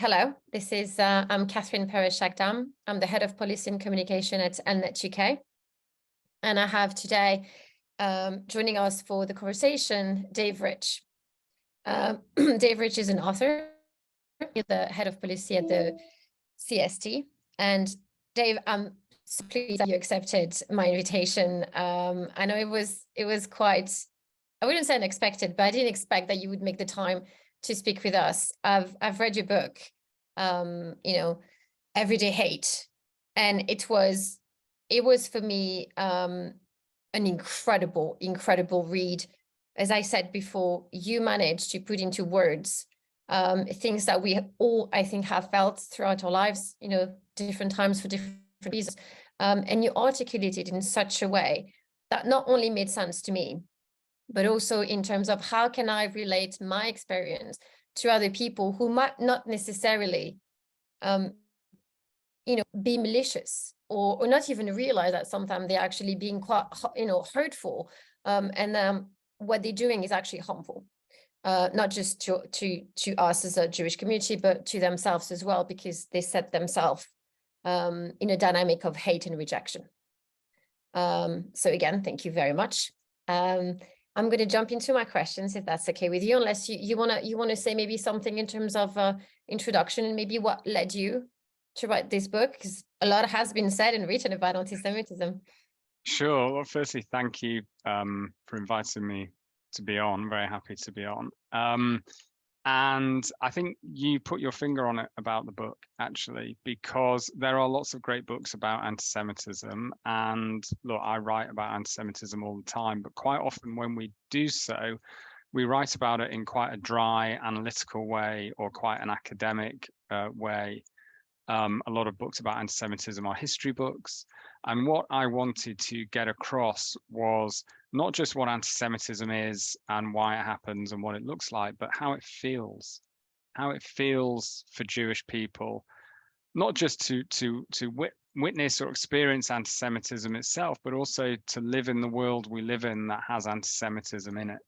Hello, this is I'm Catherine Perez-Shagdam. I'm the head of policy and communication at Elnet UK. And I have today joining us for the conversation, Dave Rich. Dave Rich is an author, the head of policy at the CST. And Dave, I'm so pleased that you accepted my invitation. I know it was quite, I wouldn't say unexpected, but I didn't expect that you would make the time to speak with us. I've read your book, Everyday Hate, and it was for me an incredible read. As I said before, you managed to put into words things that we all, I think, have felt throughout our lives, different times for different reasons, and you articulated in such a way that not only made sense to me, but also in terms of how can I relate my experience to other people who might not necessarily, be malicious or not even realize that sometimes they're actually being quite, hurtful, and what they're doing is actually harmful, not just to us as a Jewish community, but to themselves as well, because they set themselves in a dynamic of hate and rejection. So again, thank you very much. I'm going to jump into my questions, if that's okay with you, unless you want to say maybe something in terms of introduction and maybe what led you to write this book, because a lot has been said and written about anti-Semitism. Sure. Well, firstly, thank you for inviting me to be on. Very happy to be on. And I think you put your finger on it about the book, actually, because there are lots of great books about anti-Semitism. And look, I write about anti-Semitism all the time, but quite often when we do so, we write about it in quite a dry, analytical way or quite an academic way. A lot of books about anti-Semitism are history books. And what I wanted to get across was not just what anti-Semitism is and why it happens and what it looks like, but how it feels for Jewish people, not just to witness or experience anti-Semitism itself, but also to live in the world we live in that has anti-Semitism in it,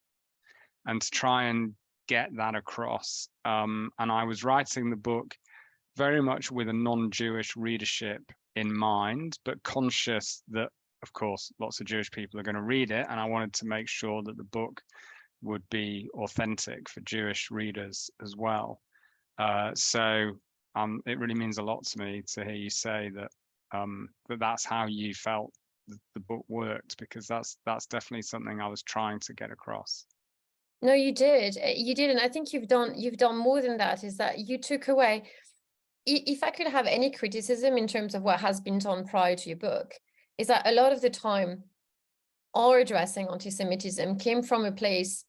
and to try and get that across. And I was writing the book very much with a non-Jewish readership in mind, but conscious that, of course, lots of Jewish people are going to read it. And I wanted to make sure that the book would be authentic for Jewish readers as well. So it really means a lot to me to hear you say that that's how you felt the book worked, because that's definitely something I was trying to get across. No, you did. And I think you've done more than that, is that you took away, if I could have any criticism in terms of what has been done prior to your book, is that a lot of the time our addressing anti-Semitism came from a place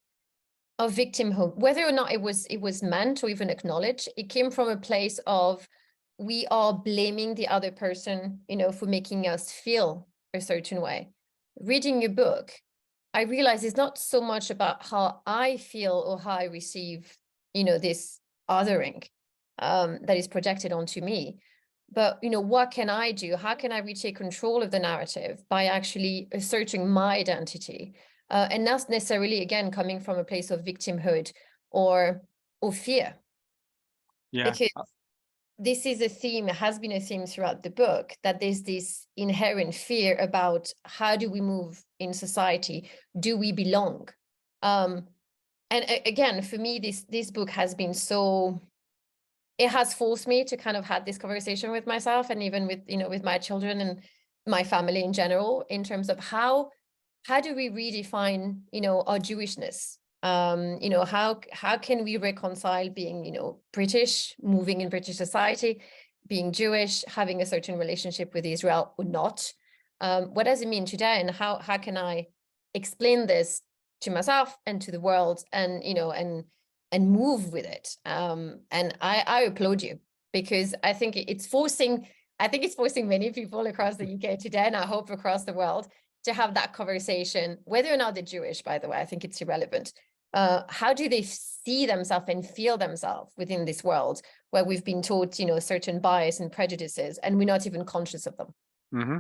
of victimhood, whether or not it was meant or even acknowledged. It came from a place of, we are blaming the other person, for making us feel a certain way. Reading your book, I realize it's not so much about how I feel or how I receive, this othering that is projected onto me, but what can I do? How can I retake control of the narrative by actually asserting my identity, and not necessarily, again, coming from a place of victimhood or fear? Yeah, because this is a theme, has been a theme throughout the book, that there's this inherent fear about how do we move in society? Do we belong? And again, for me, this book has been it has forced me to kind of have this conversation with myself, and even with, with my children and my family in general, in terms of how do we redefine, our Jewishness? How can we reconcile being, British, moving in British society, being Jewish, having a certain relationship with Israel or not? What does it mean today? And how can I explain this to myself and to the world, and, and move with it? And I applaud you, because I think it's forcing many people across the UK today, and I hope across the world, to have that conversation, whether or not they're Jewish, by the way. I think it's irrelevant. How do they see themselves and feel themselves within this world where we've been taught, certain bias and prejudices, and we're not even conscious of them? Mm-hmm.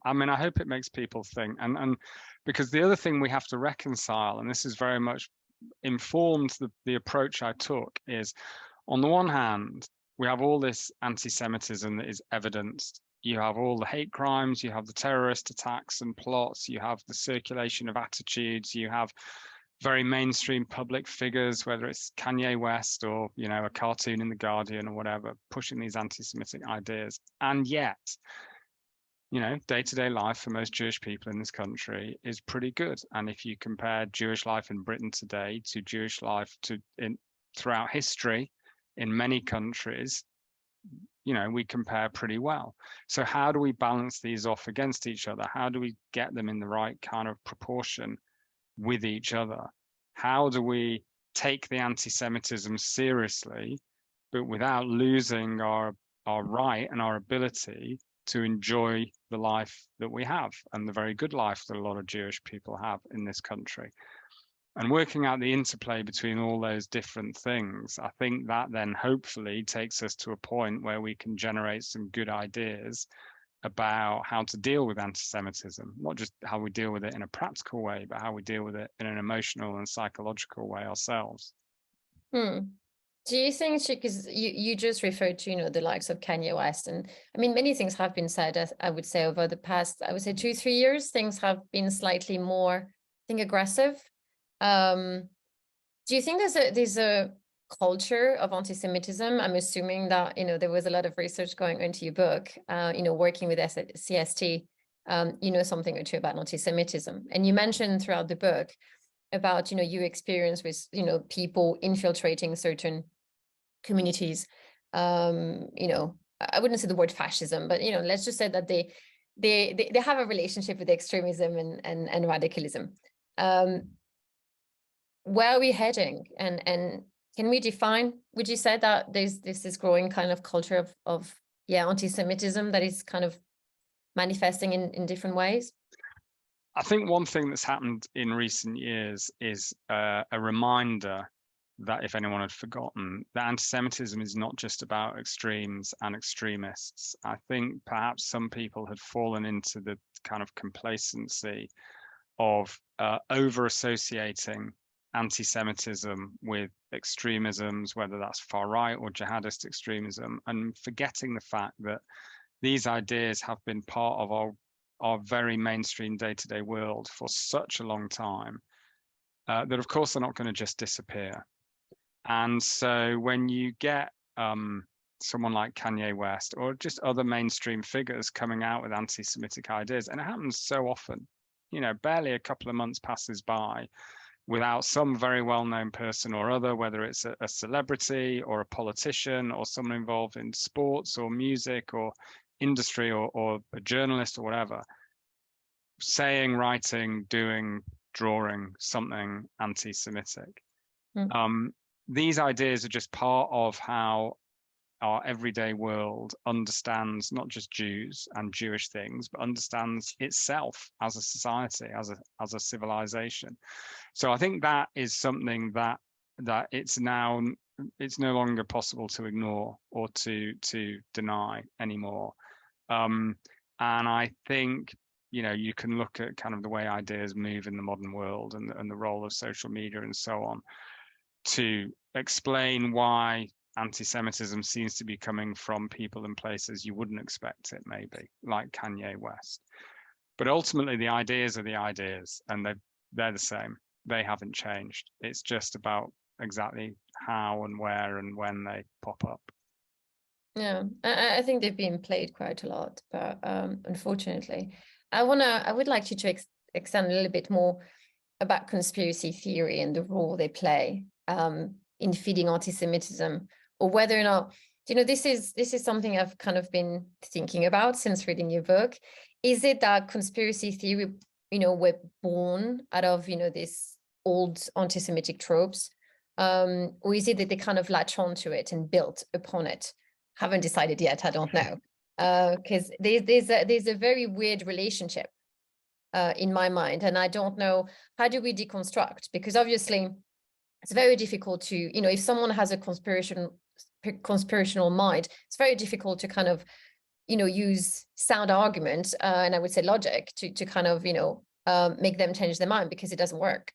I mean, I hope it makes people think, and because the other thing we have to reconcile, and this is very much informed the approach I took, is On the one hand, we have all this anti-Semitism that is evidenced. You have all the hate crimes, you have the terrorist attacks and plots, you have the circulation of attitudes, you have very mainstream public figures, whether it's Kanye West or, you know, a cartoon in The Guardian or whatever, pushing these anti-Semitic ideas. And yet, you know, day-to-day life for most Jewish people in this country is pretty good. And if you compare Jewish life in Britain today to Jewish life throughout history in many countries, you know, we compare pretty well. So how do we balance these off against each other? How do we get them in the right kind of proportion with each other? How do we take the anti-Semitism seriously, but without losing our right and our ability to enjoy the life that we have and the very good life that a lot of Jewish people have in this country? And working out the interplay between all those different things, I think that then hopefully takes us to a point where we can generate some good ideas about how to deal with anti-Semitism, not just how we deal with it in a practical way, but how we deal with it in an emotional and psychological way ourselves. Do you think, because you just referred to, you know, the likes of Kanye West, and I mean, many things have been said, I would say, over the past, I would say 2-3 years, things have been slightly more, I think, aggressive. Do you think there's a culture of anti-Semitism? I'm assuming that, you know, there was a lot of research going into your book, you know, working with CST, you know, something or two about anti-Semitism. And you mentioned throughout the book about, you know, your experience with, you know, people infiltrating certain communities. You know, I wouldn't say the word fascism, but, you know, let's just say that they have a relationship with extremism and radicalism. Where are we heading? And can we define, would you say that there's this growing kind of culture of anti-Semitism that is kind of manifesting in different ways? I think one thing that's happened in recent years is a reminder that, if anyone had forgotten, that anti-Semitism is not just about extremes and extremists. I think perhaps some people had fallen into the kind of complacency of over-associating anti-Semitism with extremisms, whether that's far right or jihadist extremism, and forgetting the fact that these ideas have been part of our very mainstream day-to-day world for such a long time, that of course they're not going to just disappear. And so when you get someone like Kanye West or just other mainstream figures coming out with anti-Semitic ideas, and it happens so often, you know, barely a couple of months passes by without some very well-known person or other, whether it's a celebrity or a politician or someone involved in sports or music or industry or a journalist or whatever, saying, writing, doing, drawing something anti-Semitic. These ideas are just part of how our everyday world understands not just Jews and Jewish things, but understands itself as a society, as a civilization. So I think that is something that it's no longer possible to ignore or to deny anymore. And I think, you know, you can look at kind of the way ideas move in the modern world and the role of social media and so on to explain why anti-Semitism seems to be coming from people and places you wouldn't expect it, maybe, like Kanye West. But ultimately, the ideas are the ideas, and they're the same. They haven't changed. It's just about exactly how and where and when they pop up. Yeah, I think they've been played quite a lot, but unfortunately, I would like you to extend a little bit more about conspiracy theory and the role they play in feeding anti-Semitism, or whether or not, you know, this is something I've kind of been thinking about since reading your book. Is it that conspiracy theory, you know, were born out of, you know, these old anti-Semitic tropes, or is it that they kind of latch onto it and built upon it? Haven't decided yet. I don't know, because there's a very weird relationship in my mind, and I don't know, how do we deconstruct? Because obviously it's very difficult to, you know, if someone has a conspirational mind, it's very difficult to kind of, you know, use sound argument and I would say logic to kind of, you know, make them change their mind, because it doesn't work.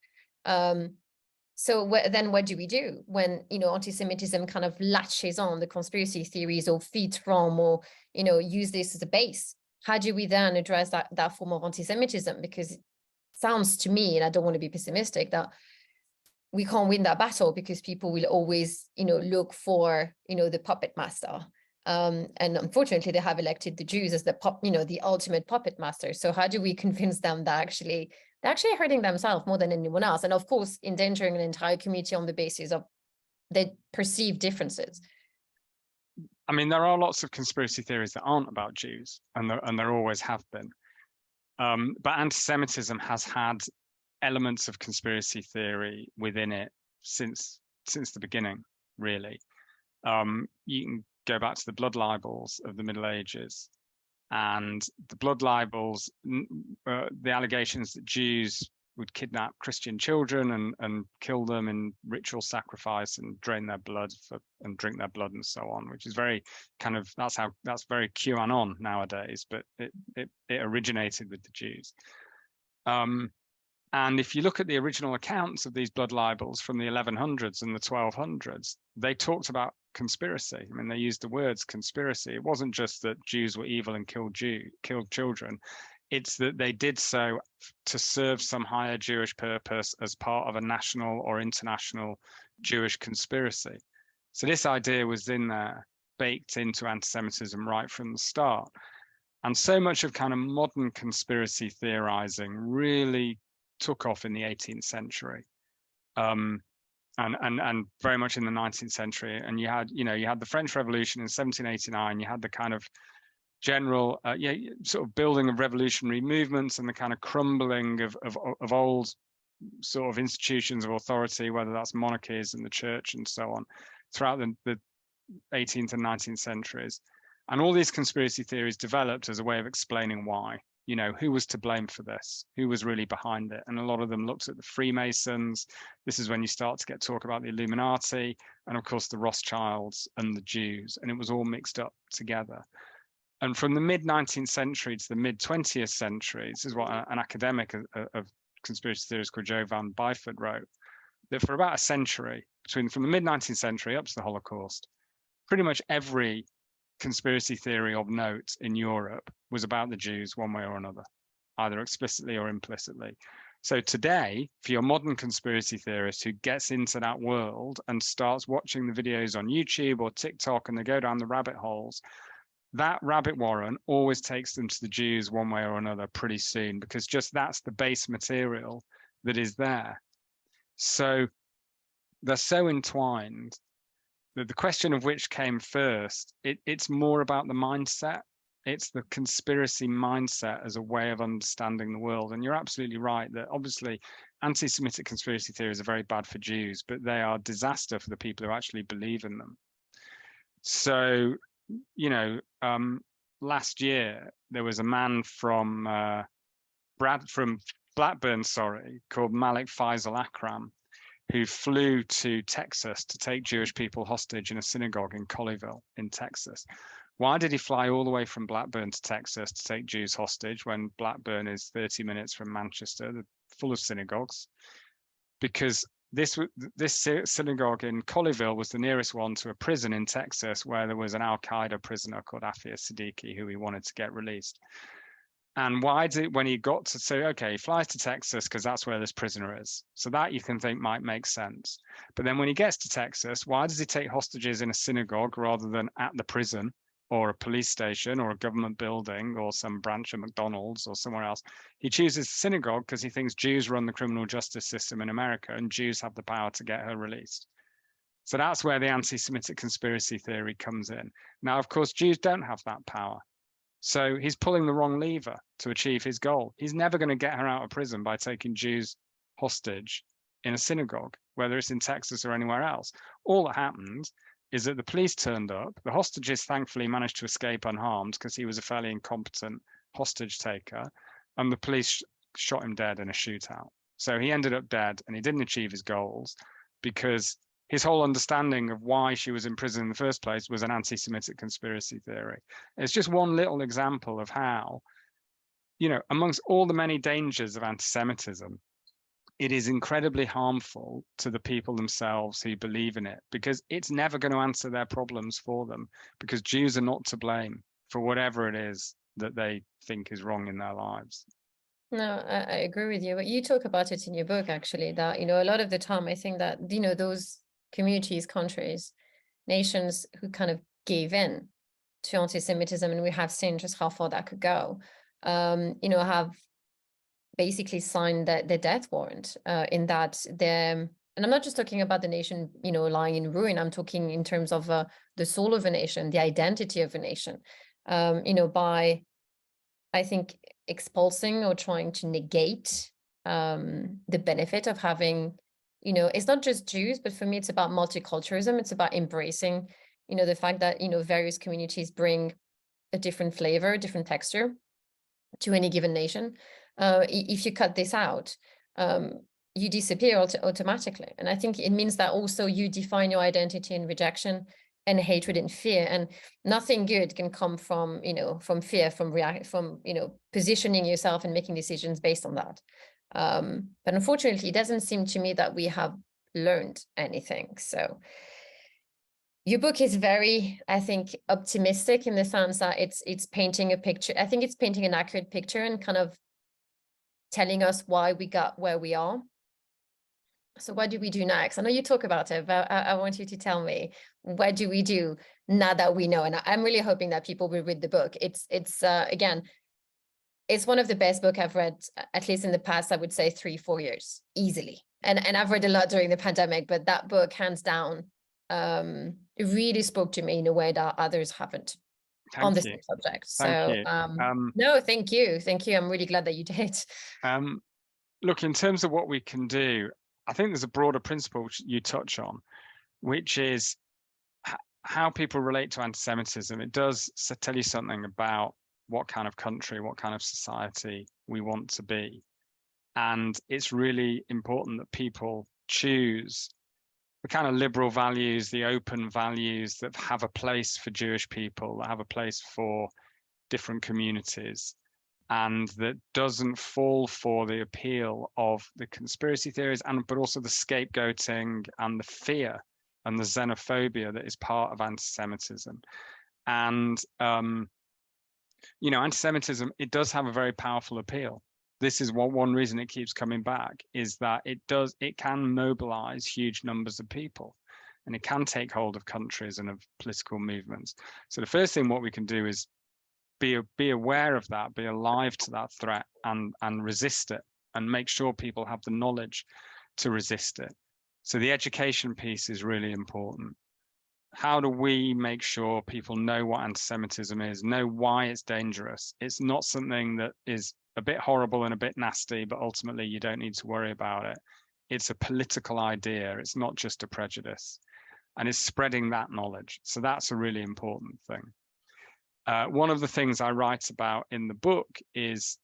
So then what do we do when, anti-Semitism kind of latches on the conspiracy theories or feeds from, or, use this as a base? How do we then address that form of anti-Semitism? Because it sounds to me, and I don't want to be pessimistic, that we can't win that battle because people will always, look for, the puppet master. And unfortunately, they have elected the Jews as the ultimate puppet master. So how do we convince them that they're actually hurting themselves more than anyone else? And of course, endangering an entire community on the basis of their perceived differences. I mean, there are lots of conspiracy theories that aren't about Jews, and there always have been. But anti-Semitism has had elements of conspiracy theory within it since the beginning, really. You can go back to the blood libels of the Middle Ages, and the blood libels, the allegations that Jews would kidnap Christian children and kill them in ritual sacrifice and drain their blood and drink their blood and so on, which is very kind of, that's very QAnon nowadays, but it originated with the Jews. And if you look at the original accounts of these blood libels from the 1100s and the 1200s, they talked about conspiracy. I mean, they used the words conspiracy. It wasn't just that Jews were evil and killed children. It's that they did so to serve some higher Jewish purpose as part of a national or international Jewish conspiracy. So this idea was in there, baked into anti-Semitism right from the start. And so much of kind of modern conspiracy theorizing really took off in the 18th century, and very much in the 19th century. And you had the French Revolution in 1789. You had the kind of general, sort of building of revolutionary movements and the kind of crumbling of old sort of institutions of authority, whether that's monarchies and the church and so on, throughout the 18th and 19th centuries. And all these conspiracy theories developed as a way of explaining why. Who was to blame for this? Who was really behind it? And a lot of them looked at the Freemasons. This is when you start to get talk about the Illuminati, and of course the Rothschilds and the Jews, and it was all mixed up together. And from the mid-19th century to the mid-20th century, this is what an academic of conspiracy theories called Joe Van Byford wrote, that for about a century, from the mid-19th century up to the Holocaust, pretty much every conspiracy theory of note in Europe was about the Jews one way or another, either explicitly or implicitly. So today, for your modern conspiracy theorist who gets into that world and starts watching the videos on YouTube or TikTok and they go down the rabbit holes, that rabbit warren always takes them to the Jews one way or another pretty soon, because just that's the base material that is there. So they're so entwined. The question of which came first, it's more about the mindset. It's the conspiracy mindset as a way of understanding the world. And you're absolutely right that obviously anti-Semitic conspiracy theories are very bad for Jews, but they are a disaster for the people who actually believe in them. So, last year there was a man from Blackburn, called Malik Faisal Akram, who flew to Texas to take Jewish people hostage in a synagogue in Colleyville in Texas. Why did he fly all the way from Blackburn to Texas to take Jews hostage when Blackburn is 30 minutes from Manchester, full of synagogues? Because this synagogue in Colleyville was the nearest one to a prison in Texas where there was an Al-Qaeda prisoner called Afia Siddiqui who he wanted to get released. And when he got to say, okay, he flies to Texas because that's where this prisoner is. So that you can think might make sense. But then when he gets to Texas, why does he take hostages in a synagogue rather than at the prison or a police station or a government building or some branch of McDonald's or somewhere else? He chooses the synagogue because he thinks Jews run the criminal justice system in America and Jews have the power to get her released. So that's where the anti-Semitic conspiracy theory comes in. Now, of course, Jews don't have that power. So he's pulling the wrong lever to achieve his goal. He's never going to get her out of prison by taking Jews hostage in a synagogue, whether it's in Texas or anywhere else. All that happened is that the police turned up. The hostages thankfully managed to escape unharmed because he was a fairly incompetent hostage taker. And the police shot him dead in a shootout. So he ended up dead and he didn't achieve his goals because his whole understanding of why she was in prison in the first place was an anti-Semitic conspiracy theory. It's just one little example of how, amongst all the many dangers of anti-Semitism, it is incredibly harmful to the people themselves who believe in it, because it's never going to answer their problems for them, because Jews are not to blame for whatever it is that they think is wrong in their lives. No, I agree with you. But you talk about it in your book, actually, that, a lot of the time I think that, those communities, countries, nations who kind of gave in to anti-Semitism, and we have seen just how far that could go, have basically signed the death warrant in that and I'm not just talking about the nation, lying in ruin. I'm talking in terms of the soul of a nation, the identity of a nation, by, I think, expulsing or trying to negate the benefit of having, it's not just Jews, but for me, it's about multiculturalism. It's about embracing, the fact that, various communities bring a different flavor, different texture to any given nation. If you cut this out, you disappear automatically. And I think it means that also you define your identity in rejection and hatred and fear, and nothing good can come from, from fear, from positioning yourself and making decisions based on that. But unfortunately, it doesn't seem to me that we have learned anything. So your book is very, I think, optimistic in the sense that it's painting a picture. I think it's painting an accurate picture and kind of telling us why we got where we are. So what do we do next? I know you talk about it, but I want you to tell me, what do we do now that we know? And I'm really hoping that people will read the book. It's again, it's one of the best books I've read, at least in the past, I would say 3-4 years, easily. And I've read a lot during the pandemic, but that book, hands down, it really spoke to me in a way that others haven't on the same subject. So no, thank you. I'm really glad that you did. Look, in terms of what we can do, I think there's a broader principle which you touch on, which is how people relate to anti-Semitism. It does tell you something about what kind of country, what kind of society we want to be. And it's really important that people choose the kind of liberal values, the open values that have a place for Jewish people, that have a place for different communities, and that doesn't fall for the appeal of the conspiracy theories, but also the scapegoating and the fear and the xenophobia that is part of anti-Semitism. And, anti-Semitism, it does have a very powerful appeal. This is one reason it keeps coming back, is that it can mobilize huge numbers of people, and it can take hold of countries and of political movements. So the first thing what we can do is be aware of that, be alive to that threat, and resist it, and make sure people have the knowledge to resist it. So the education piece is really important. How do we make sure people know what anti-Semitism is, know why it's dangerous? It's not something that is a bit horrible and a bit nasty, but ultimately you don't need to worry about it. It's a political idea. It's not just a prejudice, and it's spreading that knowledge. So that's a really important thing. One of the things I write about in the book is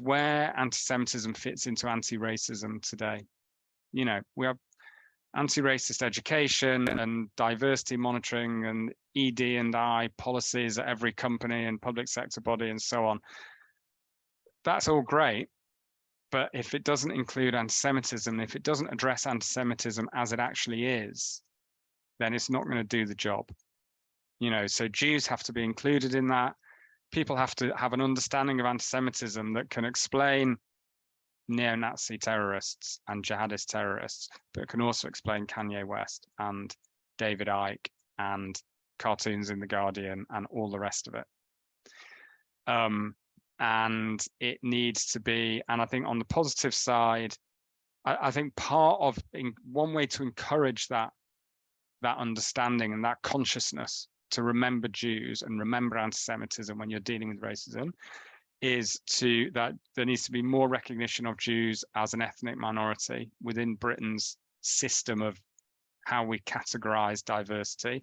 where anti-Semitism fits into anti-racism today. We have anti-racist education and diversity monitoring and ED&I policies at every company and public sector body and so on. That's all great, but if it doesn't include anti-Semitism, if it doesn't address anti-Semitism as it actually is, then it's not going to do the job. So Jews have to be included in that. People have to have an understanding of anti-Semitism that can explain neo-Nazi terrorists and jihadist terrorists, but it can also explain Kanye West and David Icke and cartoons in The Guardian and all the rest of it. And it needs to be, and I think on the positive side, I think one way to encourage that understanding and that consciousness to remember Jews and remember anti-Semitism when you're dealing with racism is that there needs to be more recognition of Jews as an ethnic minority within Britain's system of how we categorize diversity.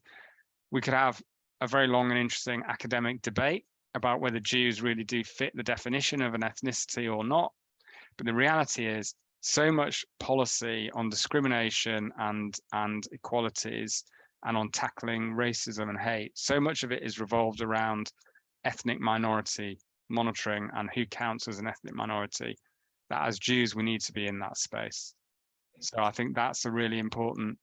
We could have a very long and interesting academic debate about whether Jews really do fit the definition of an ethnicity or not. But the reality is so much policy on discrimination and equalities and on tackling racism and hate, so much of it is revolved around ethnic minority monitoring and who counts as an ethnic minority, that as Jews, we need to be in that space. So I think that's a really important,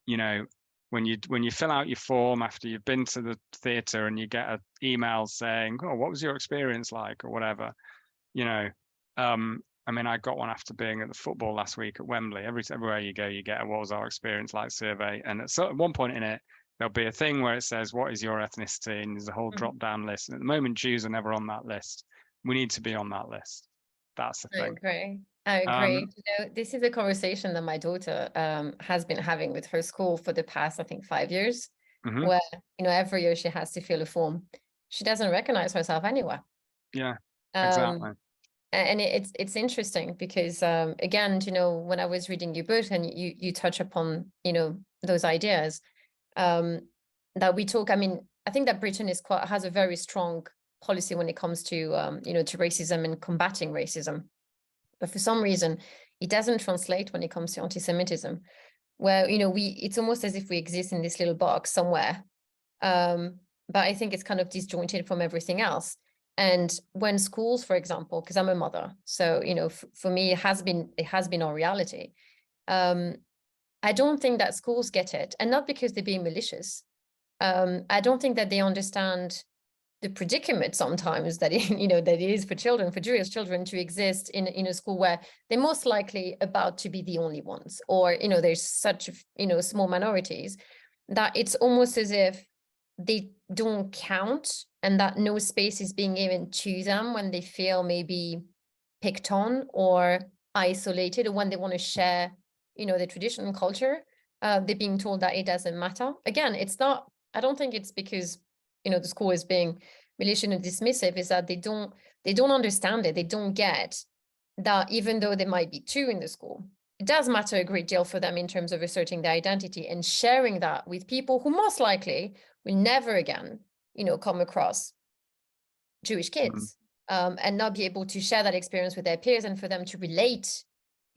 you know, when you fill out your form after you've been to the theatre and you get an email saying, oh, what was your experience like, or whatever, you know. I mean, I got one after being at the football last week at Wembley. Everywhere you go, you get a what was our experience like survey. And at one point in it, there'll be a thing where it says, what is your ethnicity? And there's a whole drop down list. And at the moment, Jews are never on that list. We need to be on that list. That's the I thing. agree. I agree. This is a conversation that my daughter has been having with her school for the past, I think, 5 years, Mm-hmm. where, every year she has to fill a form. She doesn't recognize herself anywhere. Yeah, Um, exactly. and it's interesting because, again, when I was reading your book and you touch upon, those ideas that we talk, I mean, I think that Britain has a very strong policy when it comes to, to racism and combating racism. But for some reason, it doesn't translate when it comes to anti-Semitism, where, it's almost as if we exist in this little box somewhere. But I think it's kind of disjointed from everything else. And when schools, for example, because I'm a mother, so, for me, it has been our reality. I don't think that schools get it, and not because they're being malicious. I don't think that they understand the predicament sometimes that that it is for children, for Jewish children, to exist in a school where they're most likely about to be the only ones, or there's such small minorities that it's almost as if they don't count, and that no space is being given to them when they feel maybe picked on or isolated, or when they want to share the traditional culture. They're being told that it doesn't matter. Again, it's not, I don't think it's because the school is being malicious and dismissive, is that they don't understand it. They don't get that even though there might be two in the school, it does matter a great deal for them in terms of asserting their identity and sharing that with people who most likely will never again, come across Jewish kids, and not be able to share that experience with their peers, and for them to relate,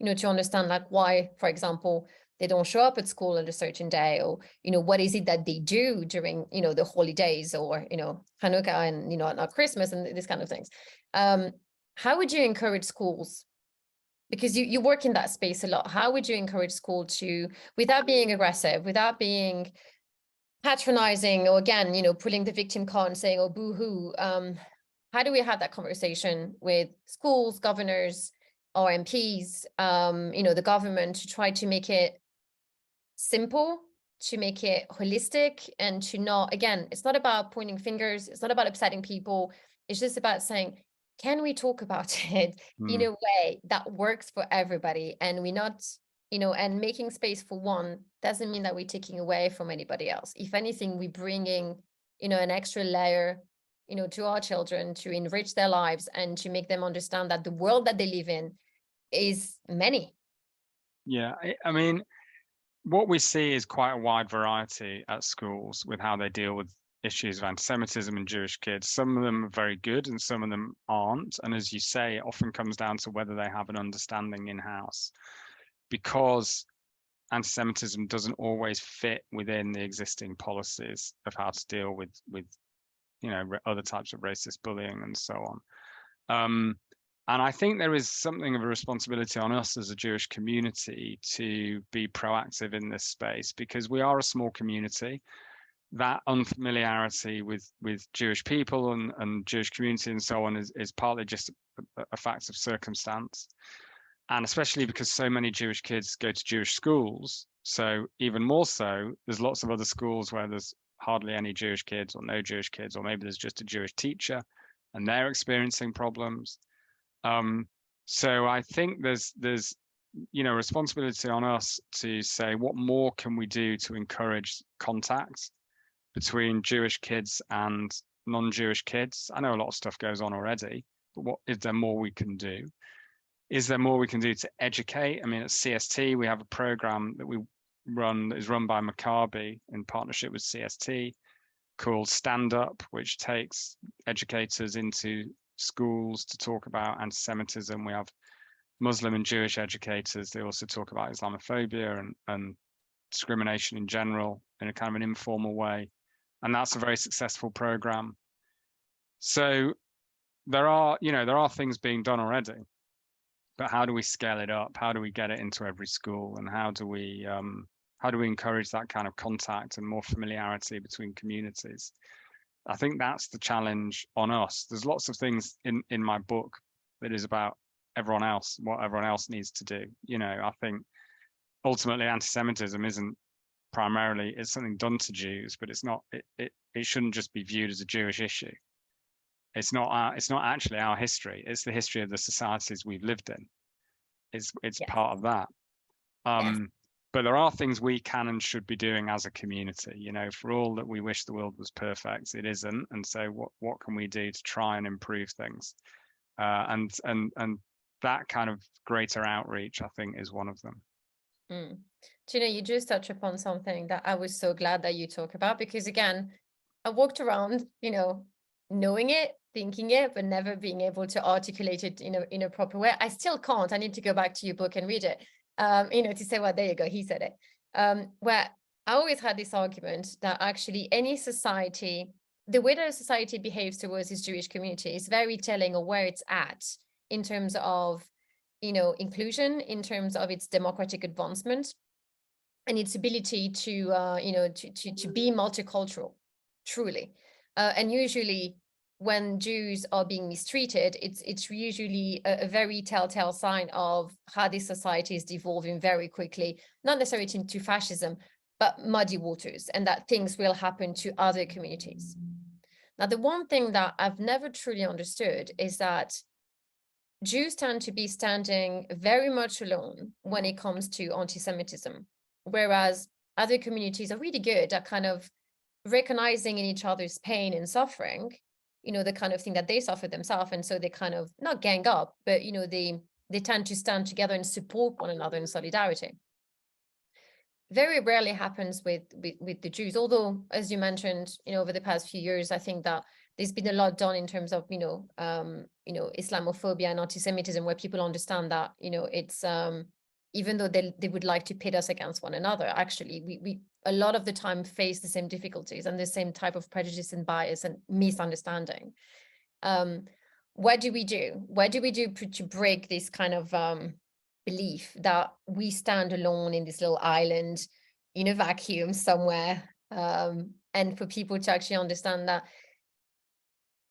to understand like why, for example, they don't show up at school on a certain day, or what is it that they do during the holidays, or Hanukkah and not Christmas, and these kind of things. How would you encourage schools, because you work in that space a lot, how would you encourage school to, without being aggressive, without being patronizing, or again pulling the victim card and saying, oh, boo-hoo, how do we have that conversation with schools, governors, or MPs, the government, to try to make it simple, to make it holistic, and to not, again, it's not about pointing fingers, it's not about upsetting people, it's just about saying, can we talk about it in a way that works for everybody, and we're not, and making space for one doesn't mean that we're taking away from anybody else. If anything, we're bringing, an extra layer, to our children, to enrich their lives and to make them understand that the world that they live in is many. Yeah, I mean, what we see is quite a wide variety at schools with how they deal with issues of anti-Semitism and Jewish kids. Some of them are very good and some of them aren't. And as you say, it often comes down to whether they have an understanding in-house, because anti-Semitism doesn't always fit within the existing policies of how to deal with other types of racist bullying and so on. And I think there is something of a responsibility on us as a Jewish community to be proactive in this space, because we are a small community. That unfamiliarity with Jewish people and Jewish community and so on is partly just a fact of circumstance. And especially because so many Jewish kids go to Jewish schools. So even more so, there's lots of other schools where there's hardly any Jewish kids or no Jewish kids, or maybe there's just a Jewish teacher and they're experiencing problems. So I think there's responsibility on us to say, what more can we do to encourage contact between Jewish kids and non-Jewish kids? I know a lot of stuff goes on already, but what is there more we can do? Is there more we can do to educate? I mean, at CST, we have a program that we run that is run by Maccabi in partnership with CST called Stand Up, which takes educators into schools to talk about anti-Semitism. We have Muslim and Jewish educators. They also talk about Islamophobia and discrimination in general in a kind of an informal way. And that's a very successful program. So there are things being done already. but how do we scale it up? How do we get it into every school? And how do we encourage that kind of contact and more familiarity between communities? I think that's the challenge on us. There's lots of things in my book that is about everyone else, what everyone else needs to do. You know, I think ultimately anti-Semitism isn't primarily, it's something done to Jews, but it's not, it shouldn't just be viewed as a Jewish issue. It's not actually our history. It's the history of the societies we've lived in. It's Yes. part of that. Yes. But there are things we can and should be doing as a community. You know, for all that we wish the world was perfect, it isn't. And so what can we do to try and improve things? And that kind of greater outreach, I think, is one of them. Do you know, you just touch upon something that I was so glad that you talk about, because again, I walked around, you know, knowing it, thinking it, but never being able to articulate it in a proper way. I still can't. I need to go back to your book and read it, you know, to say, well, there you go, he said it. Where I always had this argument that actually any society, the way that a society behaves towards its Jewish community is very telling of where it's at in terms of, you know, inclusion, in terms of its democratic advancement and its ability to, you know, to be multicultural, truly. And usually when Jews are being mistreated, it's usually a very telltale sign of how this society is devolving very quickly, not necessarily into fascism, but muddy waters, and that things will happen to other communities. Now, the one thing that I've never truly understood is that Jews tend to be standing very much alone when it comes to anti-Semitism, whereas other communities are really good at kind of recognizing in each other's pain and suffering, you know, the kind of thing that they suffer themselves. And so they kind of not gang up, but, you know, they tend to stand together and support one another in solidarity. Very rarely happens with the Jews, although, as you mentioned, you know, over the past few years, I think that there's been a lot done in terms of, you know, Islamophobia and anti-Semitism, where people understand that, you know, it's even though they would like to pit us against one another, actually, we a lot of the time face the same difficulties and the same type of prejudice and bias and misunderstanding. What do we do? What do we do to break this kind of belief that we stand alone in this little island in a vacuum somewhere, and for people to actually understand that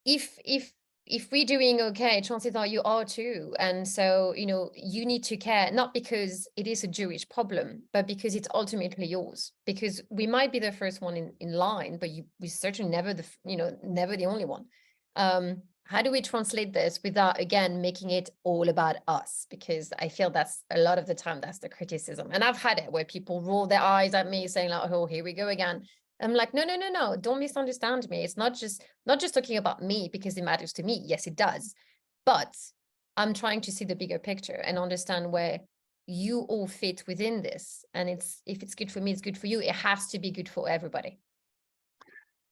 if we're doing okay, chances are you are too. And so, you know, you need to care, not because it is a Jewish problem, but because it's ultimately yours. Because we might be the first one in line, but we certainly never never the only one. How do we translate this without, again, making it all about us? Because I feel that's a lot of the time, that's the criticism. And I've had it where people roll their eyes at me saying like, oh, here we go again. I'm like, no, don't misunderstand me. It's not just talking about me because it matters to me. Yes, it does. But I'm trying to see the bigger picture and understand where you all fit within this. And if it's good for me, it's good for you. It has to be good for everybody.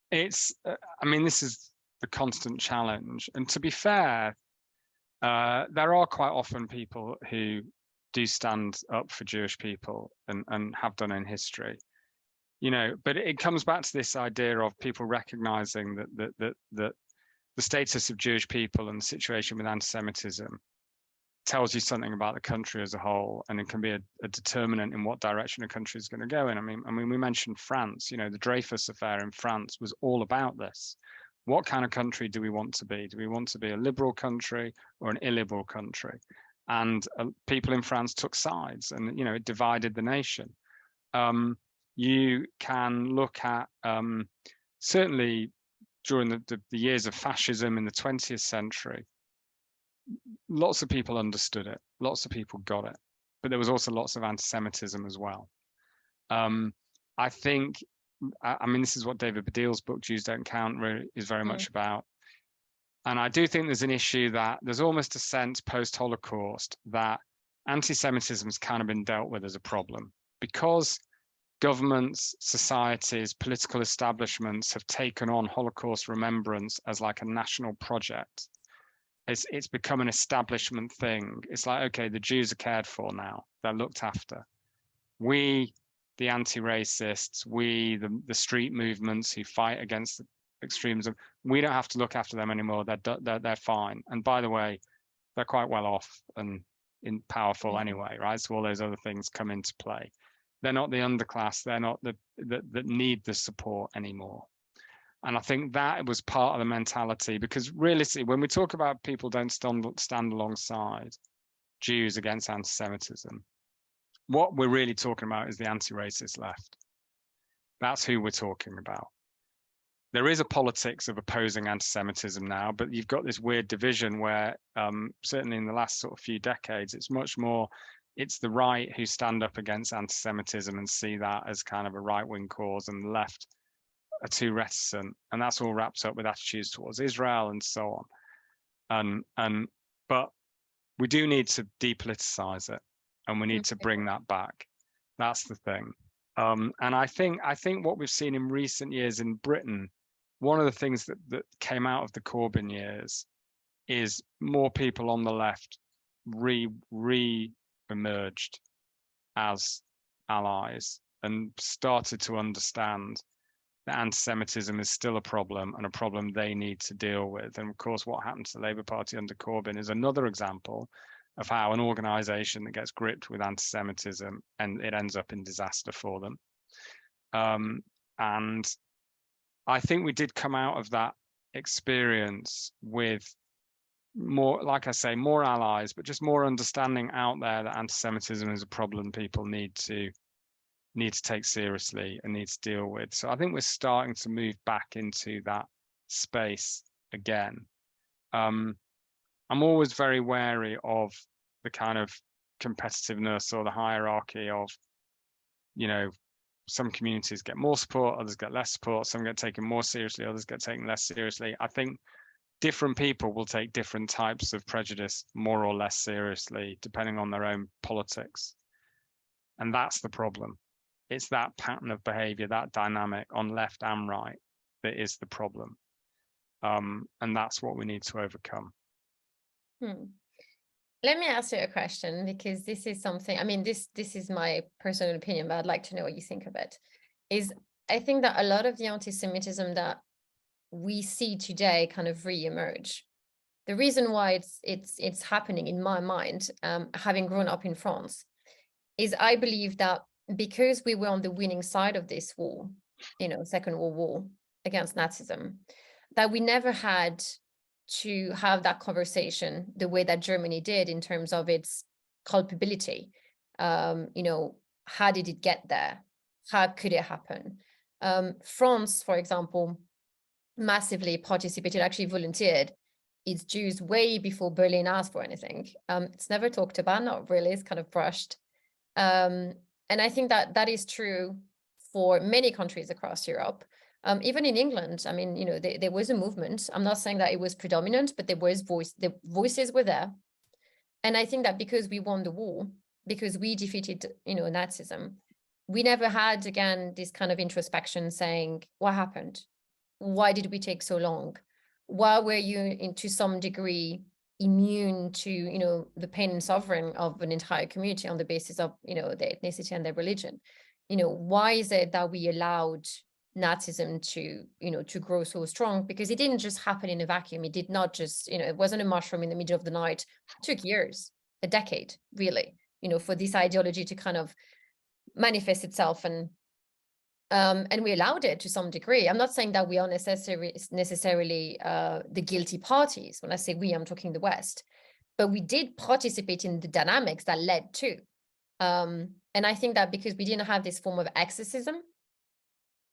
It's, I mean, this is the constant challenge. And to be fair, there are quite often people who do stand up for Jewish people and have done in history. You know, but it comes back to this idea of people recognizing that the status of Jewish people and the situation with anti-Semitism tells you something about the country as a whole, and it can be a determinant in what direction a country is going to go in. I mean, we mentioned France. You know, the Dreyfus affair in France was all about this. What kind of country do we want to be? Do we want to be a liberal country or an illiberal country? And people in France took sides, and you know, it divided the nation. You can look at certainly during the years of fascism in the 20th century, lots of people understood it, lots of people got it, but there was also lots of anti-Semitism as well. I think, I mean, this is what David Baddiel's book, Jews Don't Count, is very much about. And I do think there's an issue that there's almost a sense post-Holocaust that anti-Semitism has kind of been dealt with as a problem because governments, societies, political establishments have taken on Holocaust remembrance as like a national project. It's become an establishment thing. It's like, okay, the Jews are cared for now. They're looked after. We, the anti-racists, we, the street movements who fight against extremism, we don't have to look after them anymore. They're fine. And by the way, they're quite well off and powerful anyway, right? So all those other things come into play. They're not the underclass. They're not that need the support anymore. And I think that was part of the mentality, because realistically, when we talk about people don't stand alongside Jews against anti-Semitism, what we're really talking about is the anti-racist left. That's who we're talking about. There is a politics of opposing anti-Semitism now, but you've got this weird division where certainly in the last sort of few decades, it's much more, it's the right who stand up against anti-Semitism and see that as kind of a right-wing cause, and the left are too reticent. And that's all wrapped up with attitudes towards Israel and so on. But we do need to depoliticize it, and we need to bring that back. That's the thing. And I think what we've seen in recent years in Britain, one of the things that came out of the Corbyn years is more people on the left re-emerged as allies and started to understand that anti-Semitism is still a problem, and a problem they need to deal with. And of course, what happened to the Labour Party under Corbyn is another example of how an organisation that gets gripped with anti-Semitism and it ends up in disaster for them. And I think we did come out of that experience with more, like I say, more allies, but just more understanding out there that anti-Semitism is a problem people need to take seriously and need to deal with. So I think we're starting to move back into that space again. I'm always very wary of the kind of competitiveness or the hierarchy of, some communities get more support, others get less support, some get taken more seriously, others get taken less seriously. I think different people will take different types of prejudice more or less seriously, depending on their own politics. And that's the problem. It's that pattern of behavior, that dynamic on left and right, that is the problem. And that's what we need to overcome. Let me ask you a question, because this is something, I mean, this is my personal opinion, but I'd like to know what you think of it. I think that a lot of the anti-Semitism that we see today kind of re-emerge. The reason why it's happening in my mind, having grown up in France, is I believe that because we were on the winning side of this war, Second World War against Nazism, that we never had to have that conversation the way that Germany did in terms of its culpability. How did it get there? How could it happen? France, for example, massively participated, actually volunteered its Jews way before Berlin asked for anything. It's never talked about, not really, it's kind of brushed. And I think that is true for many countries across Europe. Even in England, I mean, there was a movement. I'm not saying that it was predominant, but the voices were there. And I think that because we won the war, because we defeated, Nazism, we never had, again, this kind of introspection saying, what happened? Why did we take so long? Why were you, to some degree, immune to, the pain and suffering of an entire community on the basis of, their ethnicity and their religion? Why is it that we allowed Nazism to grow so strong? Because it didn't just happen in a vacuum. It did not just, it wasn't a mushroom in the middle of the night. It took years, a decade, really, for this ideology to kind of manifest itself, and we allowed it to some degree. I'm not saying that we are necessarily the guilty parties. When I say we, I'm talking the West, but we did participate in the dynamics that led to. And I think that because we didn't have this form of exorcism,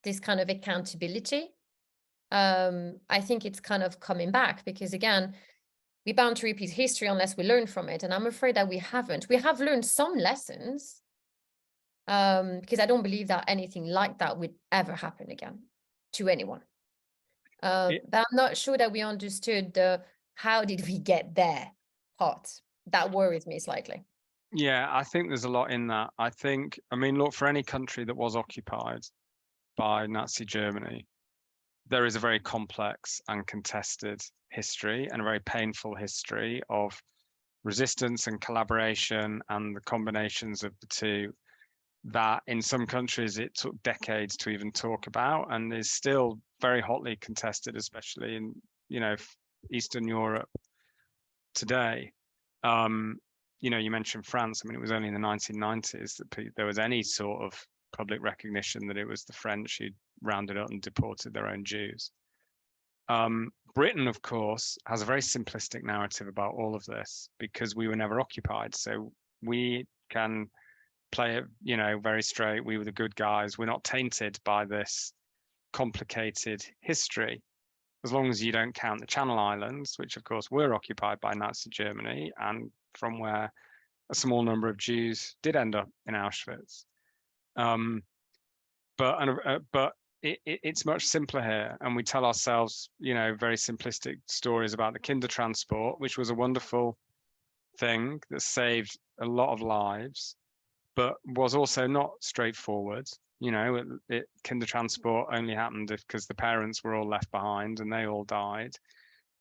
this kind of accountability, I think it's kind of coming back, because again, we're bound to repeat history unless we learn from it. And I'm afraid that we haven't. We have learned some lessons, because I don't believe that anything like that would ever happen again to anyone. But I'm not sure that we understood the how did we get there part. That worries me slightly. Yeah, I think there's a lot in that. I mean, look, for any country that was occupied by Nazi Germany, there is a very complex and contested history and a very painful history of resistance and collaboration and the combinations of the two, that in some countries it took decades to even talk about and is still very hotly contested, especially in, Eastern Europe today. you know, you mentioned France. I mean, it was only in the 1990s that there was any sort of public recognition that it was the French who rounded up and deported their own Jews. Britain, of course, has a very simplistic narrative about all of this because we were never occupied. So we can play it, you know, very straight. We were the good guys. We're not tainted by this complicated history, as long as you don't count the Channel Islands, which of course were occupied by Nazi Germany, and from where a small number of Jews did end up in Auschwitz. But it's much simpler here, and we tell ourselves, you know, very simplistic stories about the Kindertransport, which was a wonderful thing that saved a lot of lives, but was also not straightforward. You know, Kindertransport only happened because the parents were all left behind and they all died,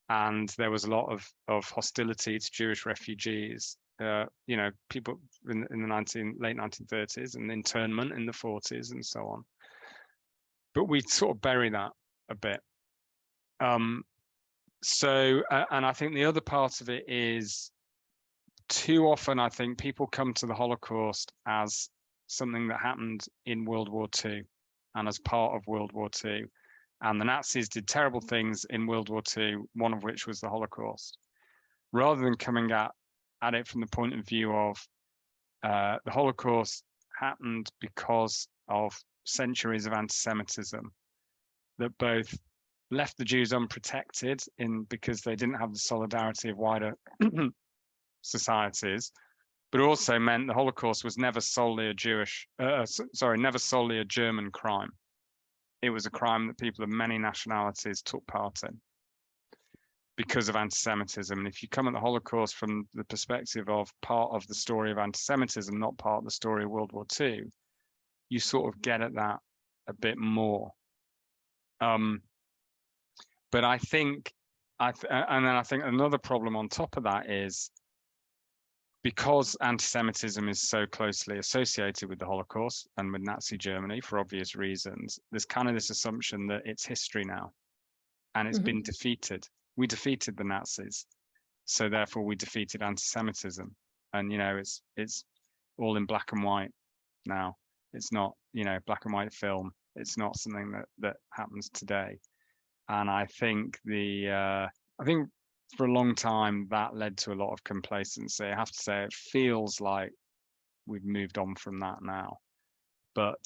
and there was a lot of hostility to Jewish refugees. You know, people in the late 1930s, and internment in the 40s, and so on. But we sort of bury that a bit. So, and I think the other part of it is, too often I think people come to the Holocaust as something that happened in World War II and as part of World War II. And the Nazis did terrible things in World War II, one of which was the Holocaust. Rather than coming at it from the point of view of the Holocaust happened because of centuries of anti-Semitism that both left the Jews unprotected because they didn't have the solidarity of wider societies, but also meant the Holocaust was never solely never solely a German crime. It was a crime that people of many nationalities took part in because of anti-Semitism. And if you come at the Holocaust from the perspective of part of the story of anti-Semitism, not part of the story of World War II, you sort of get at that a bit more. But I think, and then I think another problem on top of that is, because anti-Semitism is so closely associated with the Holocaust and with Nazi Germany for obvious reasons, there's kind of this assumption that it's history now and it's been defeated. We defeated the Nazis, so therefore we defeated anti-Semitism. And, you know, it's all in black and white now. It's not, you know, black and white film. It's not something that happens today. And I think for a long time that led to a lot of complacency. I have to say, it feels like we've moved on from that now. But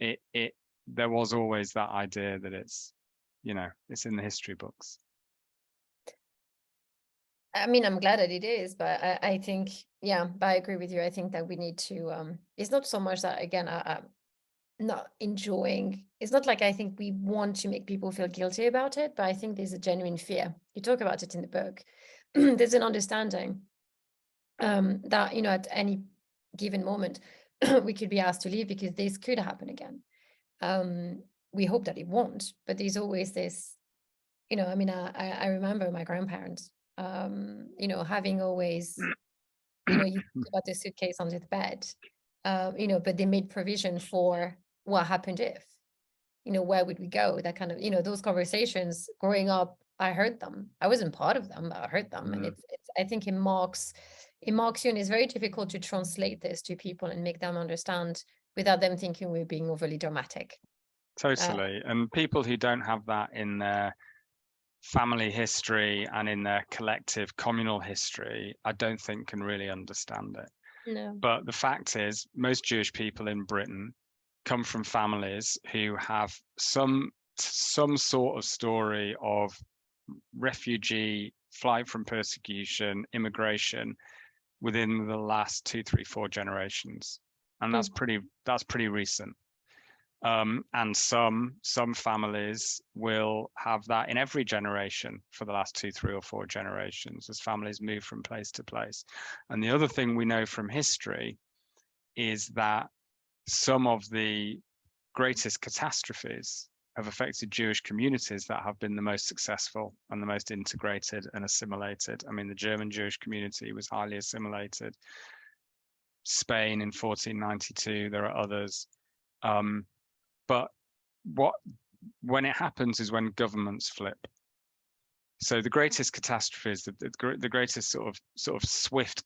there was always that idea that it's, you know, it's in the history books. I mean, I'm glad that it is, but I think, yeah, but I agree with you. I think that we need to, it's not so much that, again, I'm not enjoying, it's not like I think we want to make people feel guilty about it, but I think there's a genuine fear. You talk about it in the book. There's an understanding that, you know, at any given moment, we could be asked to leave because this could happen again. We hope that it won't, but there's always this, you know, I mean, I remember my grandparents, you know, having always, you know, you think about the suitcase under the bed, you know, but they made provision for what happened if, you know, where would we go? That kind of, you know, those conversations growing up, I heard them. I wasn't part of them, but I heard them. And it's I think it marks you, and it's very difficult to translate this to people and make them understand without them thinking we're being overly dramatic. Totally. And people who don't have that in their family history and in their collective communal history, I don't think can really understand it. No. But the fact is, most Jewish people in Britain come from families who have some sort of story of refugee, flight from persecution, immigration within the last 2, 3, 4 generations, and that's pretty recent. And some families will have that in every generation for the last 2, 3, or 4 generations as families move from place to place. And the other thing we know from history is that some of the greatest catastrophes have affected Jewish communities that have been the most successful and the most integrated and assimilated. I mean, the German Jewish community was highly assimilated. Spain in 1492, there are others. But when it happens is when governments flip. So the greatest catastrophes, the greatest sort of swift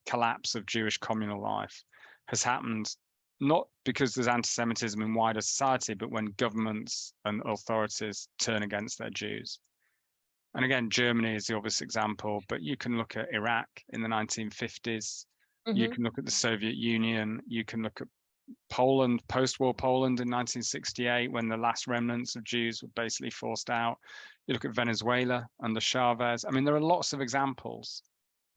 collapse of Jewish communal life has happened not because there's anti-Semitism in wider society, but when governments and authorities turn against their Jews. And again, Germany is the obvious example, but you can look at Iraq in the 1950s. You can look at the Soviet Union. You can look at Poland, post-war Poland in 1968, when the last remnants of Jews were basically forced out. You look at Venezuela under Chavez. I mean, there are lots of examples.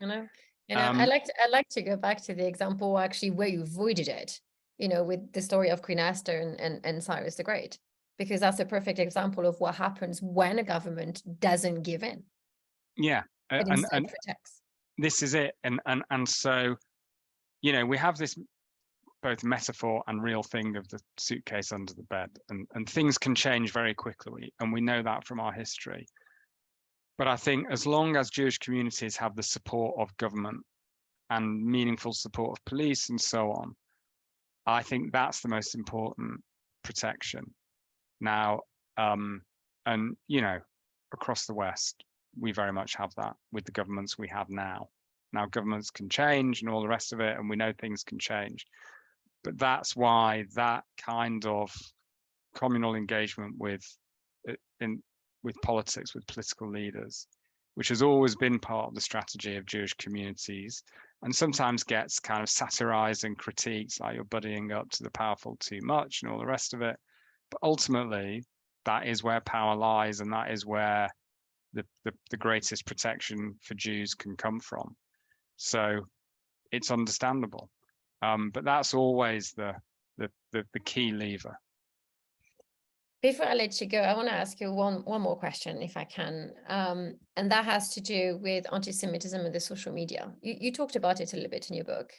You know, and I like to go back to the example actually where you avoided it, you know, with the story of Queen Esther and Cyrus the Great, because that's a perfect example of what happens when a government doesn't give in. Yeah, but instead protects. This is it, and so, you know, we have this both metaphor and real thing of the suitcase under the bed, and things can change very quickly, and we know that from our history. But I think as long as Jewish communities have the support of government and meaningful support of police and so on, I think that's the most important protection. Now, and you know, across the West, we very much have that with the governments we have now. Now governments can change and all the rest of it, and we know things can change. But that's why that kind of communal engagement with politics, with political leaders, which has always been part of the strategy of Jewish communities, and sometimes gets kind of satirized and critiqued, like you're buddying up to the powerful too much and all the rest of it. But ultimately, that is where power lies, and that is where the greatest protection for Jews can come from. So it's understandable. But that's always the key lever. Before I let you go, I want to ask you one more question, if I can, and that has to do with anti-Semitism and the social media. You talked about it a little bit in your book.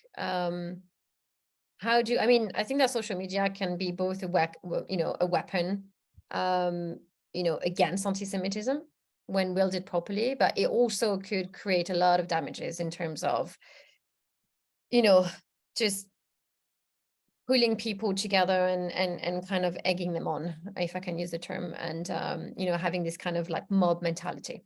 How do I mean? I think that social media can be both a weapon, against anti-Semitism when wielded properly, but it also could create a lot of damages in terms of, just pulling people together and kind of egging them on, if I can use the term, and having this kind of like mob mentality.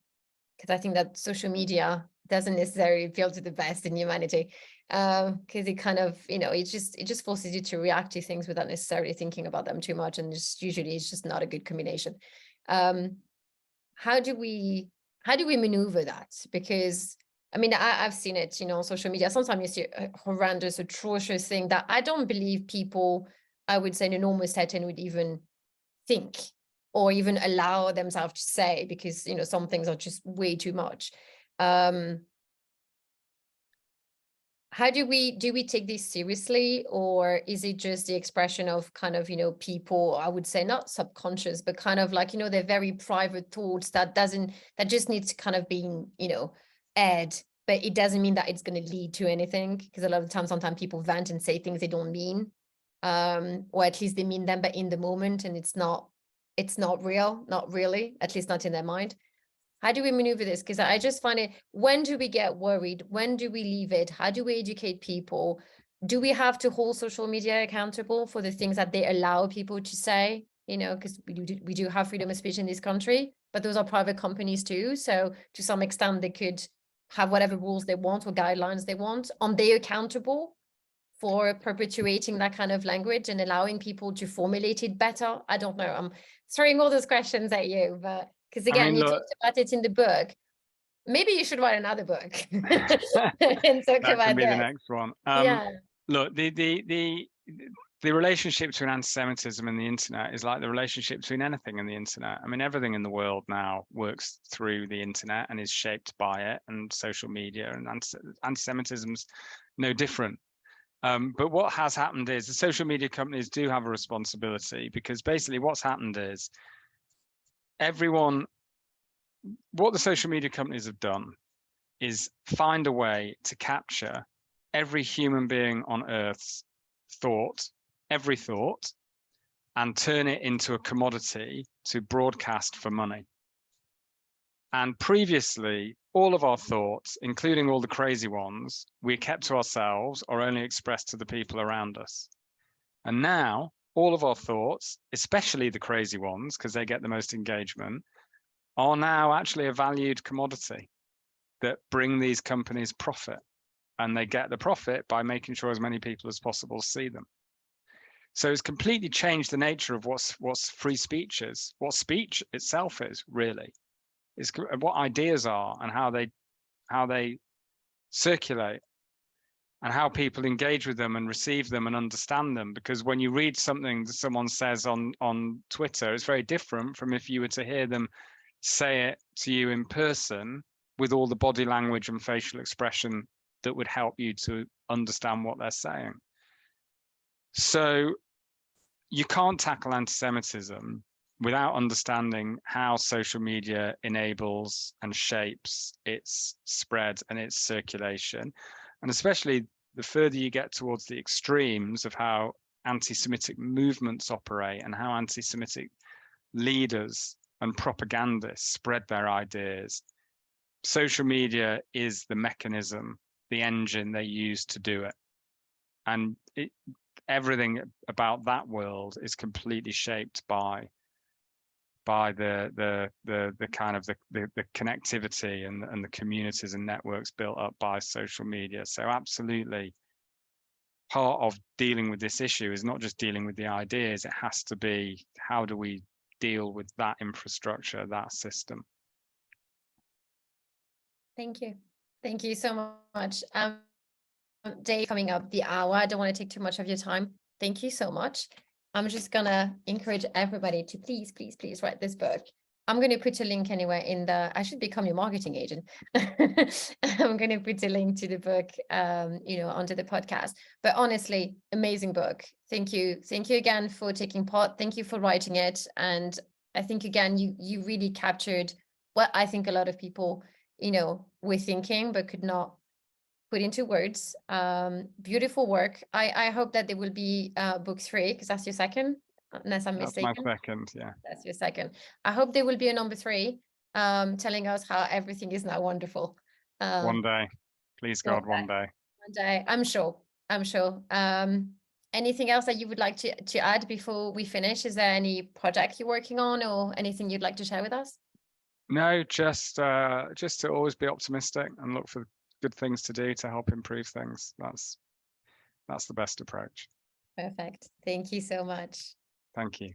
Because I think that social media doesn't necessarily appeal to the best in humanity, because it kind of, it just forces you to react to things without necessarily thinking about them too much, and usually it's just not a good combination. How do we maneuver that? Because I mean, I've seen it, on social media. Sometimes you see a horrendous, atrocious thing that I don't believe people, I would say, in a normal setting would even think or even allow themselves to say, because, some things are just way too much. How do we take this seriously, or is it just the expression of kind of, people, I would say not subconscious, but kind of like, their very private thoughts that just needs to kind of being, aired, but it doesn't mean that it's going to lead to anything, because a lot of the time, sometimes people vent and say things they don't mean, or at least they mean them, but in the moment, and it's not real, not really, at least not in their mind. How do we maneuver this? Because I just find it, when do we get worried? When do we leave it? How do we educate people? Do we have to hold social media accountable for the things that they allow people to say? Because we do have freedom of speech in this country, but those are private companies too. So to some extent, they could have whatever rules they want or guidelines they want. Are they accountable for perpetuating that kind of language and allowing people to formulate it better? I don't know. I'm throwing all those questions at you, but because again, you talked about it in the book. Maybe you should write another book and talk that about can be this. The next one. Yeah. Look, the relationship between anti-Semitism and the internet is like the relationship between anything and the internet. I mean, everything in the world now works through the internet and is shaped by it, and social media, and anti-Semitism's no different. But what has happened is the social media companies do have a responsibility, because basically what's happened is what the social media companies have done is find a way to capture every human being on Earth's thought, every thought, and turn it into a commodity to broadcast for money. And previously, all of our thoughts, including all the crazy ones, we kept to ourselves or only expressed to the people around us. And now, all of our thoughts, especially the crazy ones, because they get the most engagement, are now actually a valued commodity that bring these companies profit. and they get the profit by making sure as many people as possible see them. So it's completely changed the nature of what's free speech is, what speech itself is really. It's what ideas are and how they circulate and how people engage with them and receive them and understand them. Because when you read something that someone says on Twitter, it's very different from if you were to hear them say it to you in person with all the body language and facial expression that would help you to understand what they're saying. So you can't tackle anti-Semitism without understanding how social media enables and shapes its spread and its circulation. And especially the further you get towards the extremes of how anti-Semitic movements operate and how anti-Semitic leaders and propagandists spread their ideas, social media is the mechanism, the engine they use to do it. And everything about that world is completely shaped by the kind of the connectivity and the communities and networks built up by social media. So absolutely, part of dealing with this issue is not just dealing with the ideas, it has to be, how do we deal with that infrastructure, that system? Thank you so much. Day coming up the hour. I don't want to take too much of your time. Thank you so much. I'm just gonna encourage everybody to please write this book. I'm going to put a link anyway I should become your marketing agent. I'm going to put a link to the book, onto the podcast. But honestly, amazing book. Thank you again for taking part. Thank you for writing it. And I think again, you really captured what I think a lot of people, were thinking but could not put into words. Beautiful work. I hope that there will be book 3, because that's your second, unless I'm mistaken. That's my second, yeah. That's your second. I hope there will be a number 3, telling us how everything is now wonderful. One day, please God, one day. One day, I'm sure. Anything else that you would like to add before we finish? Is there any project you're working on or anything you'd like to share with us? No, just to always be optimistic and look for good things to do to help improve things. That's the best approach. Perfect. Thank you so much. Thank you.